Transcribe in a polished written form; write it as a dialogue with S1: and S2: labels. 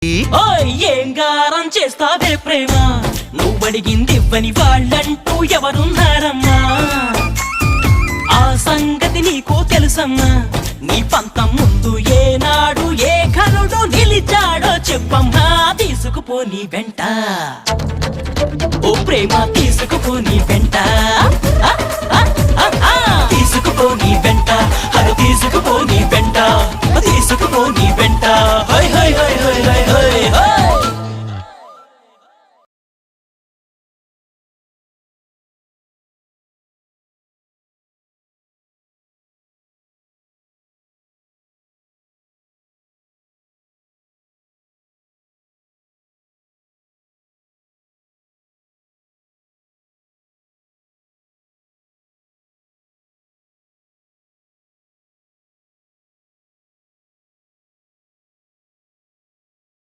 S1: ఏం గారం చేస్తావే ప్రేమ, నువ్వడిగింది ఇవ్వని వాళ్ళంటూ ఎవరున్నారమ్మా? ఆ సంగతి నీకు తెలుసమ్మా? నీ పంతం ముందు ఏనాడు ఏ ఘనుడు నిలిచాడో చెప్పమ్మా, తీసుకుపో నీ వెంట. ఓ ప్రేమ